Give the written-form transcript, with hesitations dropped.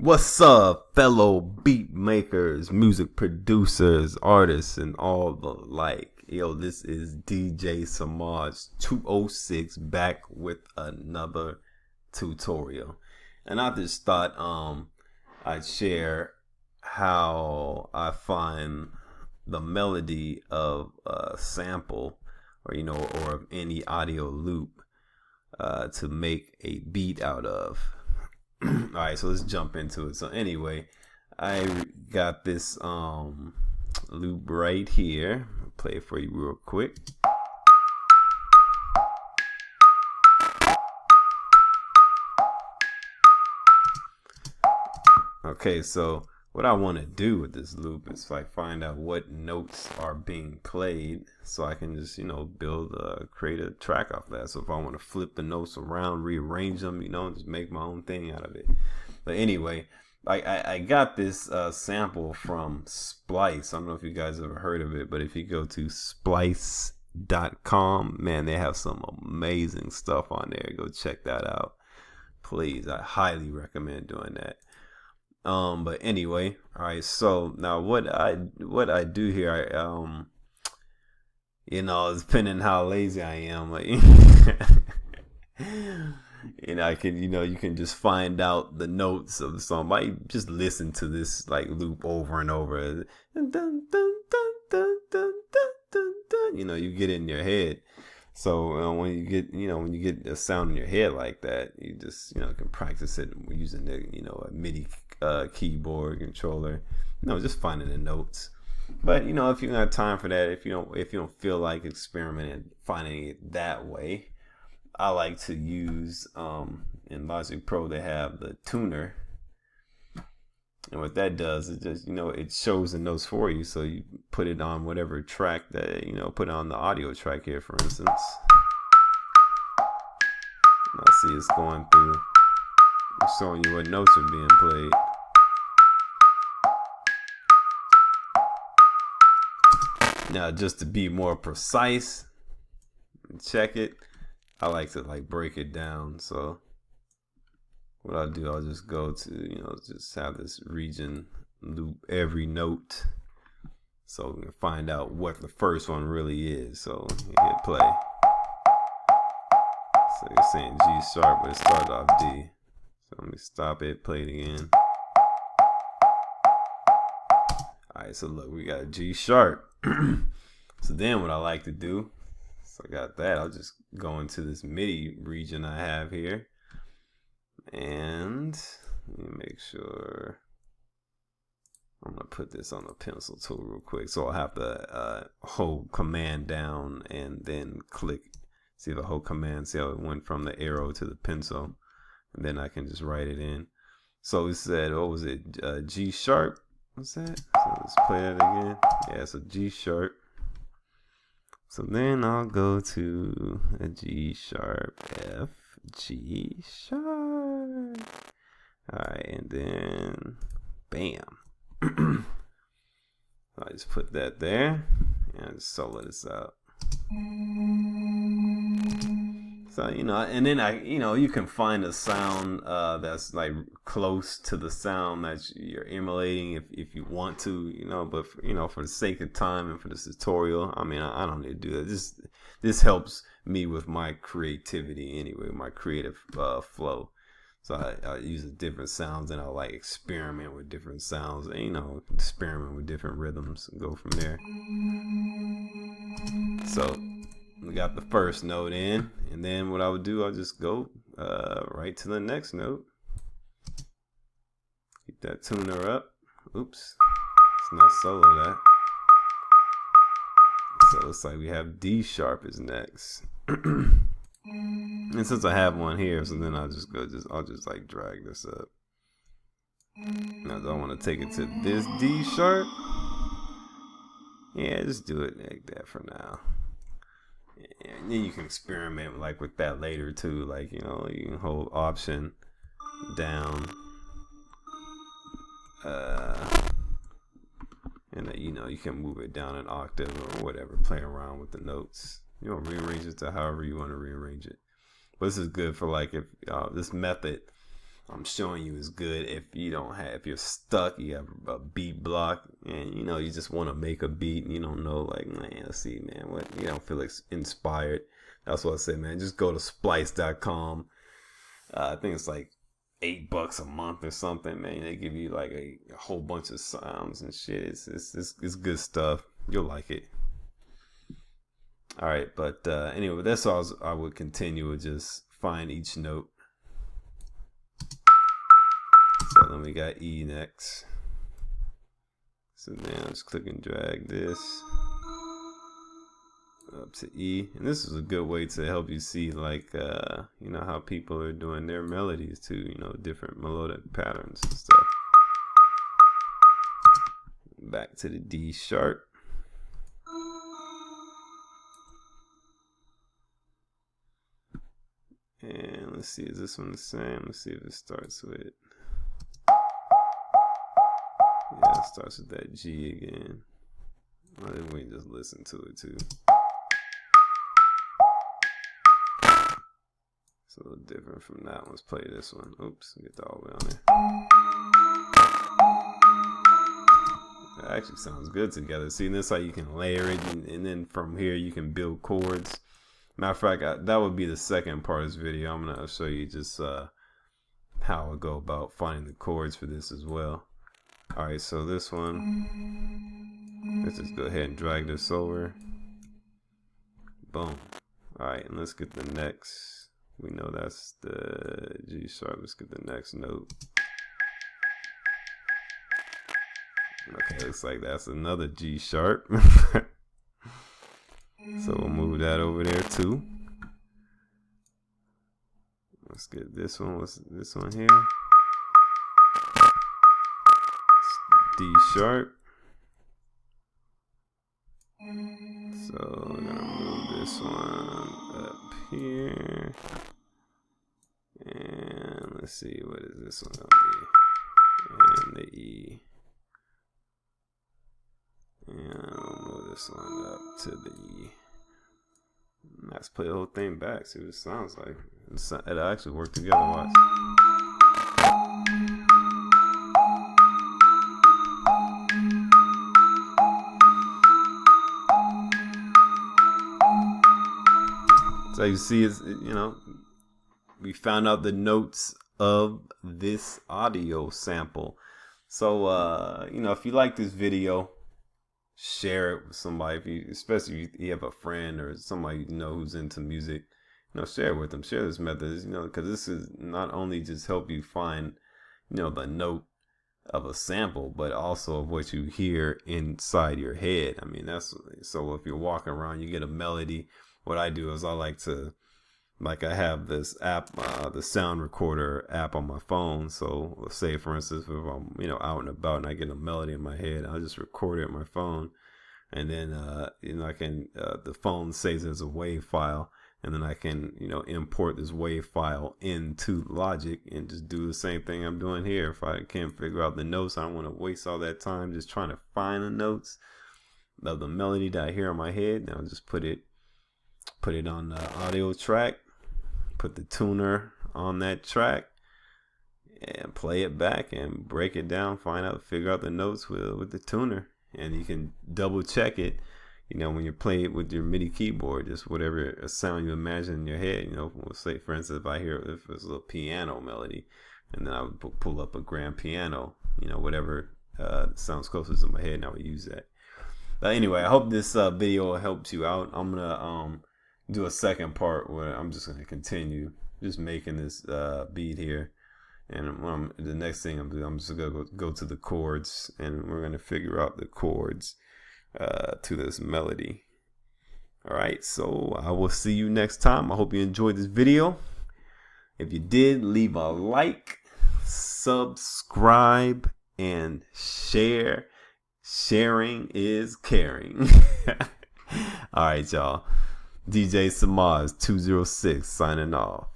What's up, fellow beat makers, music producers, artists, and all the like? Yo, this is DJ Samaj 206 back with another tutorial. And I just thought I'd share how I find the melody of a sample or of any audio loop to make a beat out of. All right, so let's jump into it. So anyway, I got this loop right here. I'll play it for you real quick. Okay, so what I want to do with this loop is like find out what notes are being played, so I can just create a track off that. So if I want to flip the notes around, rearrange them, just make my own thing out of it. But anyway, I got this sample from Splice. I don't know if you guys ever heard of it, but if you go to splice.com, man, they have some amazing stuff on there. Go check that out, please. I highly recommend doing that. But anyway, all right. So now what I do here, depending how lazy I am, like, I can, you can just find out the notes of the song by just listen to this like loop over and over. Dun, dun, dun, dun, dun, dun, dun, dun. You get it in your head. So when you get a sound in your head like that, you just can practice it using the a MIDI keyboard controller, just finding the notes. But if you don't have time for that, if you don't feel like experimenting finding it that way, I like to use in Logic Pro they have the tuner. And what that does is just, it shows the notes for you. So you put it on whatever track that, put it on the audio track here, for instance. I see it's going through, it's showing you what notes are being played. Now, just to be more precise, check it. I like to break it down. So what I'll do, I'll just go to, just have this region loop every note so we can find out what the first one really is. So you hit play. So you're saying G sharp, but it started off D. So let me stop it, play it again. Alright, so look, we got G sharp. So then what I like to do, so I got that, I'll just go into this MIDI region I have here. And let me make sure I'm gonna put this on the pencil tool real quick. So I'll have to hold command down and then click. See if I hold command, see how it went from the arrow to the pencil, and then I can just write it in. So we said, what was it? G sharp. What's that? So let's play that again. Yeah, so G sharp. So then I'll go to a G sharp, F, G sharp. Alright, and then bam. I just put that there and I just solo this out. So and then you can find a sound that's like close to the sound that you're emulating if you want to, but for the sake of time and for this tutorial, I don't need to do that. This helps me with my creativity anyway, my creative flow. So I use different sounds and I like experiment with different sounds, and, experiment with different rhythms and go from there. So we got the first note in, and then what I would do, I'll just go right to the next note. Keep that tuner up. Oops, let's not solo that. So it's like we have D sharp is next. And since I have one here, so then I'll just drag this up. Now I don't want to take it to this D sharp. Yeah, just do it like that for now. And then you can experiment with that later too. You can hold option down, and you can move it down an octave or whatever. Play around with the notes. Rearrange it to however you want to rearrange it. But this is good for if this method I'm showing you is good. If you're stuck, you have a beat block, and you just want to make a beat, and you don't know, like, man, let's see, man, what, you don't feel like inspired. That's what I say, man. Just go to splice.com. I think it's like $8 a month or something, man. They give you like a whole bunch of sounds and shit. It's good stuff. You'll like it. All right, but anyway, that's all I would continue with, just find each note. So then we got E next. So now just click and drag this up to E, and this is a good way to help you see, like, how people are doing their melodies too, different melodic patterns and stuff. Back to the D sharp. And let's see, is this one the same? Let's see if it starts with, yeah, it starts with that G again. Well, then we can just listen to it too. It's a little different from that one. Let's play this one. Oops, get that all the way on there. That actually sounds good together. See, this is how you can layer it, and then from here you can build chords. Matter of fact, that would be the second part of this video. I'm gonna show you just how I go about finding the chords for this as well. All right, so this one, let's just go ahead and drag this over. Boom. All right, and let's get the next. We know that's the G sharp. Let's get the next note. Okay, looks like that's another G sharp. So we'll move that over there too. Let's get this one. What's this one here? D sharp. So we're gonna move this one up here. And let's see, what is this one gonna be? And the E. And I'll move this one up to the E. Let's play the whole thing back, see what it sounds like. It'll actually work together, watch. So you see, it's, we found out the notes of this audio sample. So, if you like this video, share it with somebody. Especially if you have a friend or somebody who's into music, share it with them. Share this method, because this is not only just help you find, the note of a sample, but also of what you hear inside your head. I mean, so if you're walking around, you get a melody. What I do is I have this app, the sound recorder app on my phone. So let's say, for instance, if I'm, out and about and I get a melody in my head, I'll just record it on my phone. And then, I can, the phone saves it as a WAV file. And then I can, import this WAV file into Logic and just do the same thing I'm doing here. If I can't figure out the notes, I don't want to waste all that time just trying to find the notes of the melody that I hear in my head. Now just put it on the audio track, put the tuner on that track, and play it back and break it down, figure out the notes with the tuner. And you can double check it, when you play it with your MIDI keyboard, just whatever sound you imagine in your head. We'll say, for instance, if it's a little piano melody, and then I would pull up a grand piano, whatever sounds closest in my head, and I would use that. But anyway, I hope this video helps you out. I'm gonna do a second part where I'm just gonna continue just making this beat here, and the next thing I'm just gonna go to the chords, and we're gonna figure out the chords to this melody. All right, so I will see you next time. I hope you enjoyed this video. If you did, leave a like, subscribe, and share. Sharing is caring. All right, y'all. DJ Samaz 206 signing off.